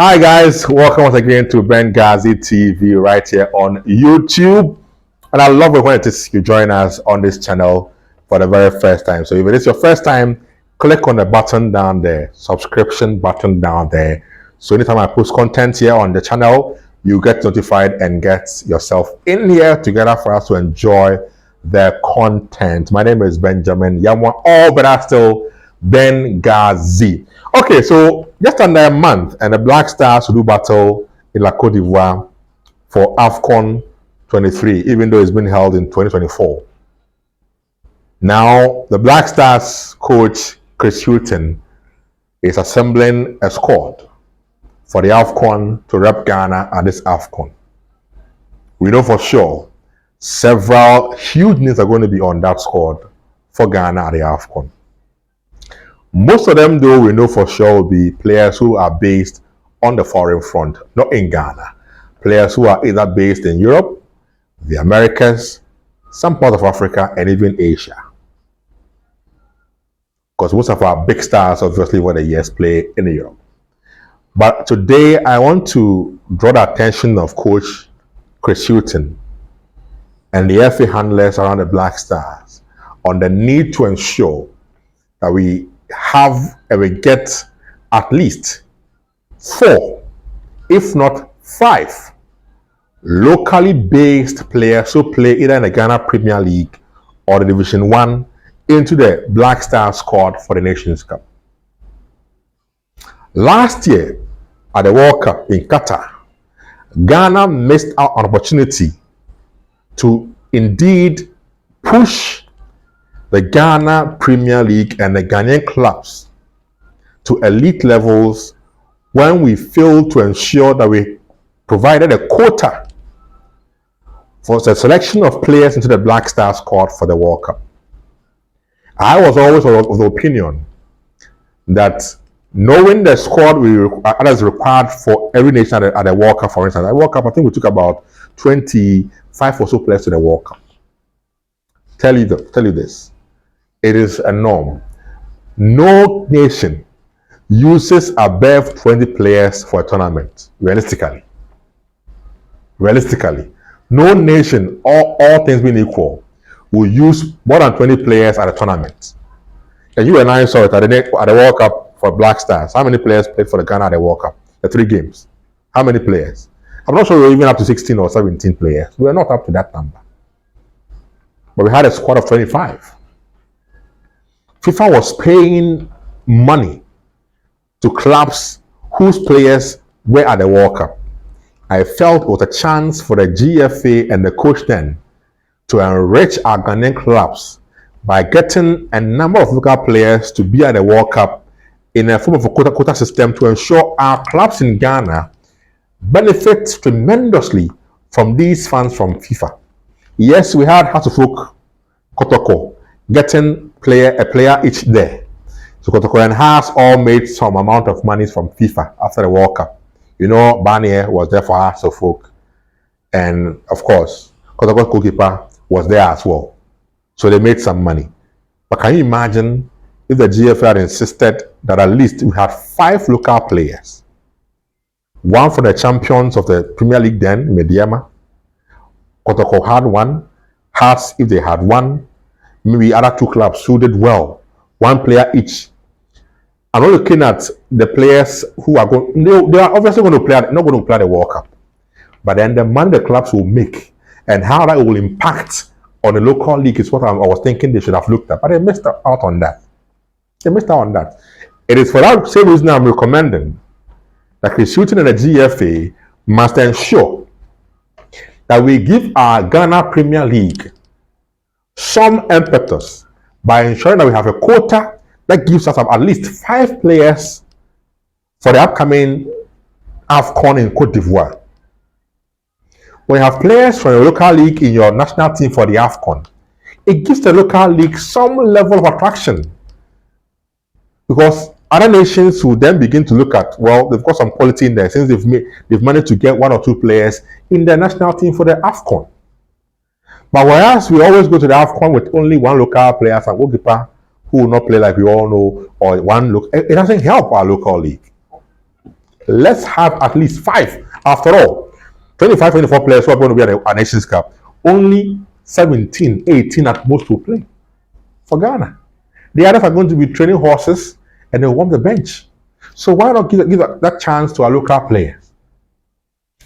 Hi guys, welcome once again to Benghazi TV right here on YouTube. And I love it when it is you join us on this channel for the very first time. So if it is your first time, click on the button down there, subscription button down there. So anytime I post content here on the channel, you get notified and get yourself in here together for us to enjoy the content. My name is Benjamin Yamwa, all but I still Benghazi. Okay, so just under a month, and the Black Stars will do battle in La Côte d'Ivoire for Afcon 23, even though it's been held in 2024. Now, the Black Stars coach, Chris Hughton, is assembling a squad for the Afcon to rep Ghana at this Afcon. We know for sure several huge names are going to be on that squad for Ghana at the Afcon. Most of them, though, we know for sure will be players who are based on the foreign front, not in Ghana. Players who are either based in Europe, the Americas, some parts of Africa, and even Asia. Because most of our big stars, obviously, over the years play in Europe. But today, I want to draw the attention of Coach Chris Hughton and the FA handlers around the Black Stars on the need to ensure that we have and we get at least 4, if not 5, locally based players who play either in the Ghana Premier League or the Division 1 into the Black Star squad for the Nations Cup. Last year at the World Cup in Qatar, Ghana missed out an opportunity to indeed push the Ghana Premier League and the Ghanaian clubs to elite levels when we failed to ensure that we provided a quota for the selection of players into the Black Star squad for the World Cup. I was always of the opinion that knowing the squad that is required for every nation at the World Cup, for instance, at the World Cup, I think we took about 25 or so players to the World Cup. Tell you this. It is a norm. No nation uses above 20 players for a tournament, realistically. No nation, all things being equal, will use more than 20 players at a tournament. And you and I saw it at the World Cup for Black Stars. How many players played for the Ghana at the World Cup? The 3 games. How many players? I'm not sure we were even up to 16 or 17 players. We were not up to that number. But we had a squad of 25. FIFA was paying money to clubs whose players were at the World Cup. I felt it was a chance for the GFA and the coach then to enrich our Ghanaian clubs by getting a number of local players to be at the World Cup in a form of a quota system to ensure our clubs in Ghana benefit tremendously from these funds from FIFA. Yes, we had Hasselhoek, Kotoko, getting a player each there. So Kotoko and Haas all made some amount of money from FIFA after the World Cup. You know, Barnier was there for Hasselhoek, and of course, Kotoko's goalkeeper was there as well. So they made some money. But can you imagine if the GFA had insisted that at least we had 5 local players? One for the champions of the Premier League then, Mediama. Kotoko had one. Hearts, if they had one. Maybe other 2 clubs who did well. 1 player each. I'm not looking at the players who are going. They are obviously going to play. Not going to play the World Cup. But then the money the clubs will make and how that will impact on the local league is what I was thinking they should have looked at. But they missed out on that. It is for that same reason I'm recommending that Chris Hughton and the GFA must ensure that we give our Ghana Premier League some impetus by ensuring that we have a quota that gives us at least 5 players for the upcoming Afcon in Côte d'Ivoire. When you have players from your local league in your national team for the Afcon, it gives the local league some level of attraction. Because other nations will then begin to look at, well, they've got some quality in there since they've managed to get 1 or 2 players in their national team for the Afcon. But whereas we always go to the Afcon with only 1 local player as a goalkeeper who will not play like we all know, or 1 look, it doesn't help our local league. Let's have at least 5. After all, 25, 24 players who are going to be at a Nations Cup, only 17, 18 at most will play for Ghana. The others are going to be training horses and they warm the bench. So why not give that chance to our local players?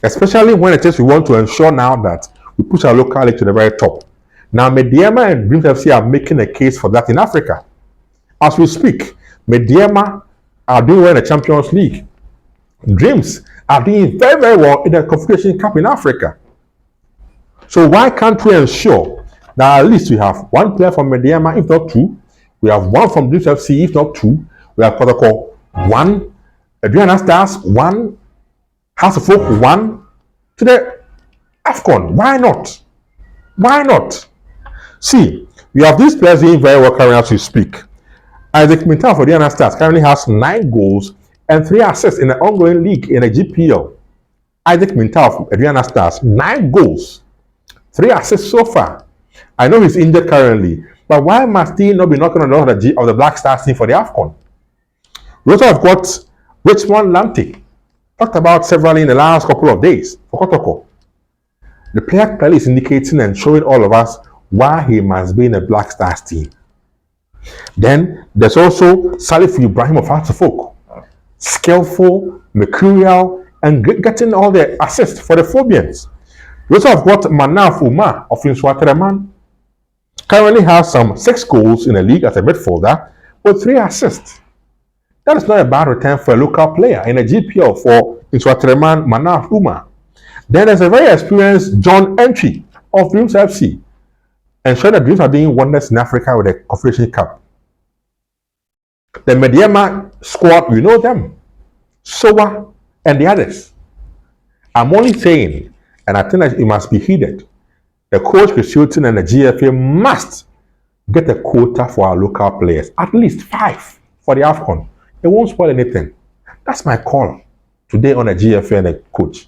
Especially when it is we want to ensure now that we push our local league to the very top. Now, Mediema and Dreams FC are making a case for that in Africa. As we speak, Mediema are doing well in the Champions League. Dreams are doing very, very well in the Confederation Cup in Africa. So why can't we ensure that at least we have one player from Mediema, if not 2, we have one from Dreams FC, if not 2, we have protocol 1, Adriana Stars 1, House of Folk 1 to the Afcon. Why not? Why not? See, we have these players doing very well currently as we speak. Isaac Mintal for Adriana Stars currently has 9 goals and 3 assists in the ongoing league in the GPL. Isaac Mintal for Adriana Stars, 9 goals, 3 assists so far. I know he's injured currently, but why must he not be knocking on the door of the Black Stars team for the AFCON? We also have got Richmond Lantic, talked about severally in the last couple of days for Kotoko. The player clearly is indicating and showing all of us why he must be in the Black Stars team. Then there's also Salif Ibrahim of Hearts of Folk, skillful, mercurial, and getting all the assists for the Phobians. We also have got Manaf Umar of Inswatreman, currently has some 6 goals in the league as a midfielder with 3 assists. That is not a bad return for a local player in a GPL for Inswatreman Manaf Umar. Then there's a very experienced John Entry of Dreams FC, ensuring that Dreams are doing wonders in Africa with the Confederation Cup. The Mediema squad, we know them, Sowa and the others. I'm only saying, and I think that it must be heeded, the coach, Chris Hughton, and the GFA must get a quota for our local players, at least 5 for the AFCON. It won't spoil anything. That's my call today on the GFA and the coach.